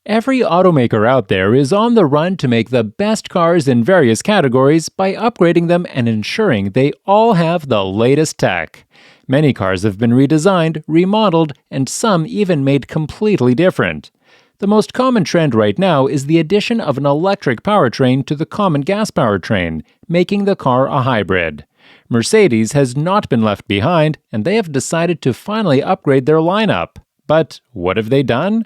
Every automaker out there is on the run to make the best cars in various categories by upgrading them and ensuring they all have the latest tech. Many cars have been redesigned, remodeled, and some even made completely different. The most common trend right now is the addition of an electric powertrain to the common gas powertrain, making the car a hybrid. Mercedes has not been left behind, and they have decided to finally upgrade their lineup. But what have they done?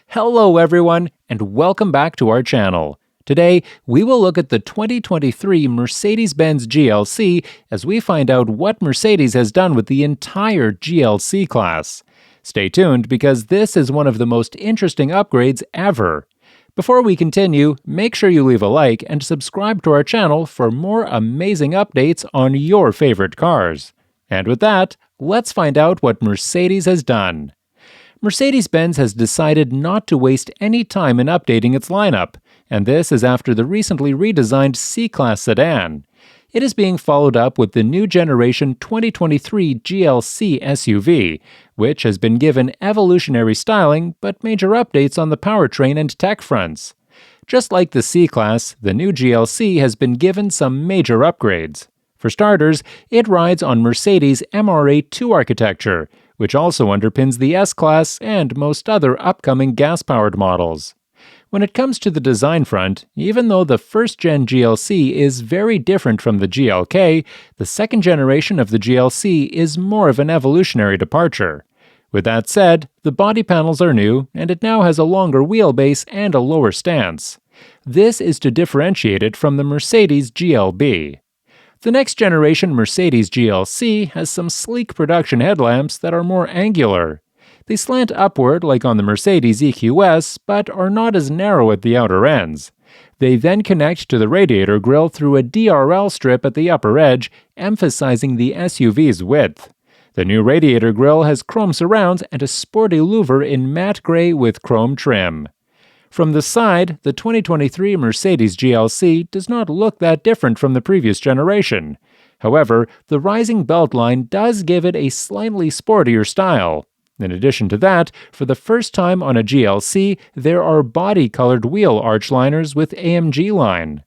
Hello everyone, and welcome back to our channel. Today, we will look at the 2023 Mercedes-Benz GLC as we find out what Mercedes has done with the entire GLC class. Stay tuned because this is one of the most interesting upgrades ever. Before we continue, make sure you leave a like and subscribe to our channel for more amazing updates on your favorite cars. And with that, let's find out what Mercedes has done. Mercedes-Benz has decided not to waste any time in updating its lineup, and this is after the recently redesigned C-Class sedan. It is being followed up with the new generation 2023 GLC SUV, which has been given evolutionary styling but major updates on the powertrain and tech fronts. Just like the C-Class, the new GLC has been given some major upgrades. For starters, it rides on Mercedes MRA II architecture, which also underpins the S-Class and most other upcoming gas-powered models. When it comes to the design front, even though the first-gen GLC is very different from the GLK, the second generation of the GLC is more of an evolutionary departure. With that said, the body panels are new, and it now has a longer wheelbase and a lower stance. This is to differentiate it from the Mercedes GLB. The next generation Mercedes GLC has some sleek production headlamps that are more angular. They slant upward like on the Mercedes EQS, but are not as narrow at the outer ends. They then connect to the radiator grille through a DRL strip at the upper edge, emphasizing the SUV's width. The new radiator grille has chrome surrounds and a sporty louver in matte gray with chrome trim. From the side, the 2023 Mercedes GLC does not look that different from the previous generation. However, the rising belt line does give it a slightly sportier style. In addition to that, for the first time on a GLC, there are body-colored wheel arch liners with AMG line.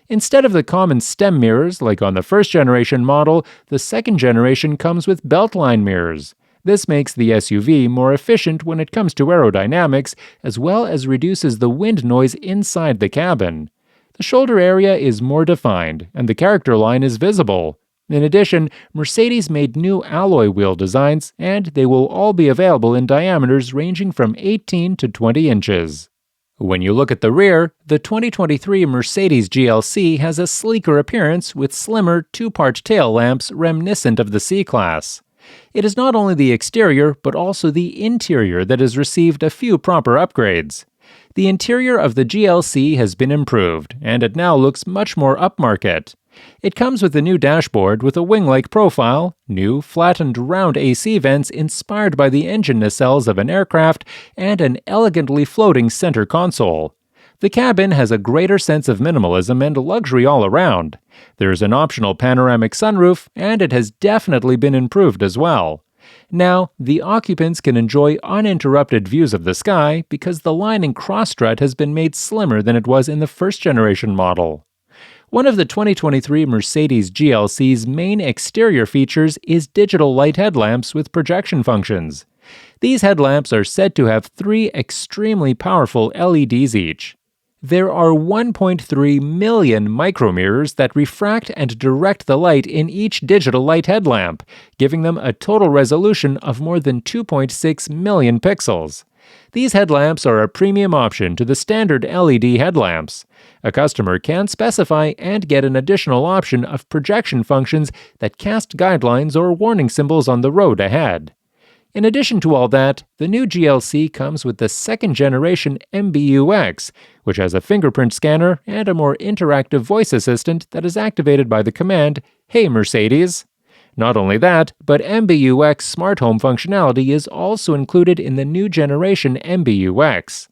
Instead of the common stem mirrors like on the first-generation model, the second generation comes with beltline mirrors. This makes the SUV more efficient when it comes to aerodynamics, as well as reduces the wind noise inside the cabin. The shoulder area is more defined, and the character line is visible. In addition, Mercedes made new alloy wheel designs, and they will all be available in diameters ranging from 18 to 20 inches. When you look at the rear, the 2023 Mercedes GLC has a sleeker appearance with slimmer two-part tail lamps reminiscent of the C-Class. It is not only the exterior, but also the interior that has received a few proper upgrades. The interior of the GLC has been improved, and it now looks much more upmarket. It comes with a new dashboard with a wing-like profile, new flattened round AC vents inspired by the engine nacelles of an aircraft, and an elegantly floating center console. The cabin has a greater sense of minimalism and luxury all around. There is an optional panoramic sunroof, and it has definitely been improved as well. Now, the occupants can enjoy uninterrupted views of the sky because the lining cross-strut has been made slimmer than it was in the first-generation model. One of the 2023 Mercedes GLC's main exterior features is digital light headlamps with projection functions. These headlamps are said to have 3 extremely powerful LEDs each. There are 1.3 million micromirrors that refract and direct the light in each digital light headlamp, giving them a total resolution of more than 2.6 million pixels. These headlamps are a premium option to the standard LED headlamps. A customer can specify and get an additional option of projection functions that cast guidelines or warning symbols on the road ahead. In addition to all that, the new GLC comes with the second-generation MBUX, which has a fingerprint scanner and a more interactive voice assistant that is activated by the command, "Hey Mercedes." Not only that, but MBUX smart home functionality is also included in the new generation MBUX.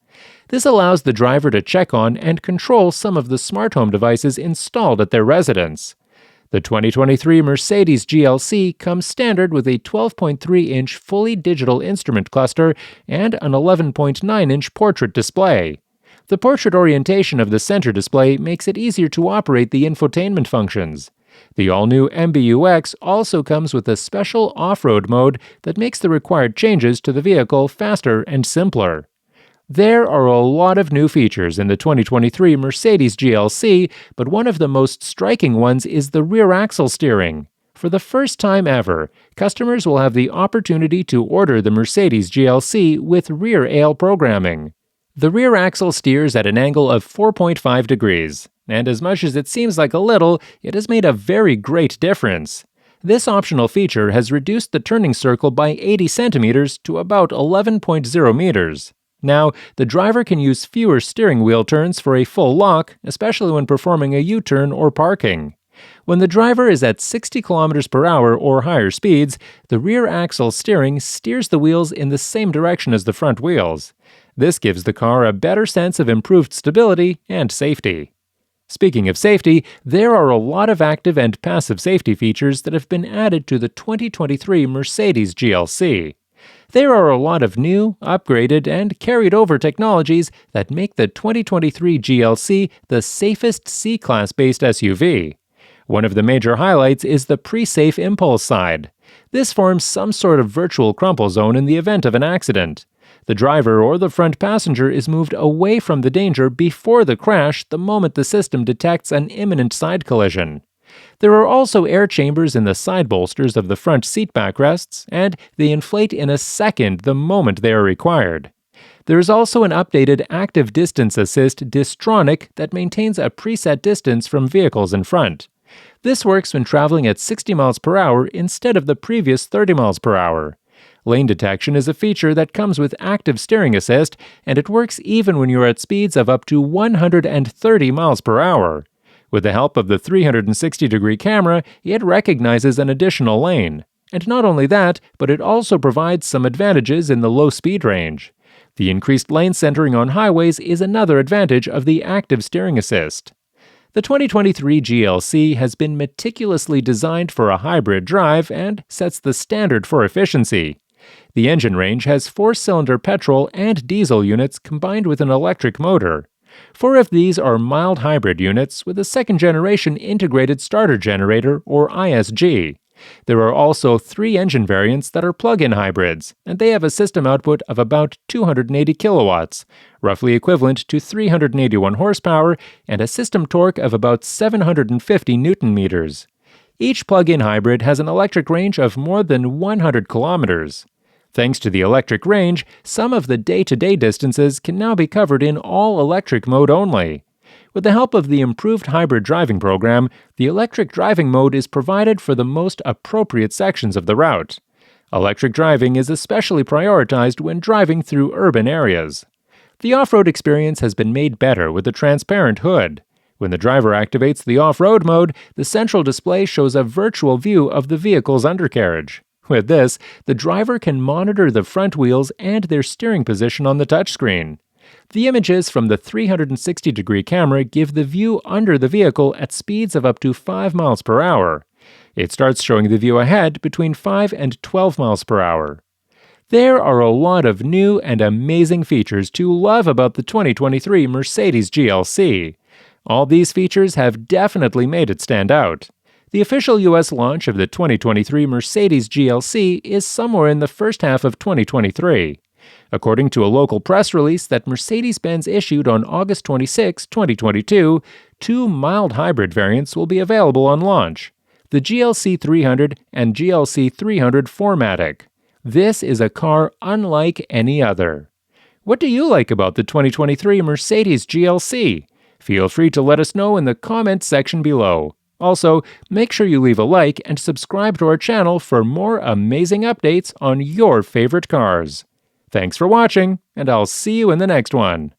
This allows the driver to check on and control some of the smart home devices installed at their residence. The 2023 Mercedes GLC comes standard with a 12.3-inch fully digital instrument cluster and an 11.9-inch portrait display. The portrait orientation of the center display makes it easier to operate the infotainment functions. The all-new MBUX also comes with a special off-road mode that makes the required changes to the vehicle faster and simpler. There are a lot of new features in the 2023 Mercedes GLC, but one of the most striking ones is the rear axle steering. For the first time ever, customers will have the opportunity to order the Mercedes GLC with rear AL programming. The rear axle steers at an angle of 4.5 degrees, and as much as it seems like a little, it has made a very great difference. This optional feature has reduced the turning circle by 80 centimeters to about 11.0 meters. Now, the driver can use fewer steering wheel turns for a full lock, especially when performing a U-turn or parking. When the driver is at 60 km per hour or higher speeds, the rear axle steering steers the wheels in the same direction as the front wheels. This gives the car a better sense of improved stability and safety. Speaking of safety, there are a lot of active and passive safety features that have been added to the 2023 Mercedes GLC. There are a lot of new, upgraded, and carried-over technologies that make the 2023 GLC the safest C-Class based SUV. One of the major highlights is the pre-safe impulse side. This forms some sort of virtual crumple zone in the event of an accident. The driver or the front passenger is moved away from the danger before the crash the moment the system detects an imminent side collision. There are also air chambers in the side bolsters of the front seat backrests, and they inflate in a second the moment they are required. There is also an updated active distance assist Distronic that maintains a preset distance from vehicles in front. This works when traveling at 60 miles per hour instead of the previous 30 miles per hour. Lane detection is a feature that comes with active steering assist, and it works even when you're at speeds of up to 130 miles per hour. With the help of the 360-degree camera, it recognizes an additional lane. And not only that, but it also provides some advantages in the low speed range. The increased lane centering on highways is another advantage of the active steering assist. The 2023 GLC has been meticulously designed for a hybrid drive and sets the standard for efficiency. The engine range has 4-cylinder petrol and diesel units combined with an electric motor. 4 of these are mild hybrid units with a second-generation integrated starter generator, or ISG. There are also 3 engine variants that are plug-in hybrids, and they have a system output of about 280 kilowatts, roughly equivalent to 381 horsepower, and a system torque of about 750 newton-meters. Each plug-in hybrid has an electric range of more than 100 kilometers. Thanks to the electric range, some of the day-to-day distances can now be covered in all-electric mode only. With the help of the improved hybrid driving program, the electric driving mode is provided for the most appropriate sections of the route. Electric driving is especially prioritized when driving through urban areas. The off-road experience has been made better with a transparent hood. When the driver activates the off-road mode, the central display shows a virtual view of the vehicle's undercarriage. With this, the driver can monitor the front wheels and their steering position on the touchscreen. The images from the 360-degree camera give the view under the vehicle at speeds of up to 5 miles per hour. It starts showing the view ahead between 5 and 12 miles per hour. There are a lot of new and amazing features to love about the 2023 Mercedes GLC. All these features have definitely made it stand out. The official U.S. launch of the 2023 Mercedes GLC is somewhere in the first half of 2023. According to a local press release that Mercedes-Benz issued on August 26, 2022, 2 mild hybrid variants will be available on launch: the GLC 300 and GLC 300 4MATIC. This is a car unlike any other. What do you like about the 2023 Mercedes GLC? Feel free to let us know in the comments section below. Also, make sure you leave a like and subscribe to our channel for more amazing updates on your favorite cars. Thanks for watching, and I'll see you in the next one.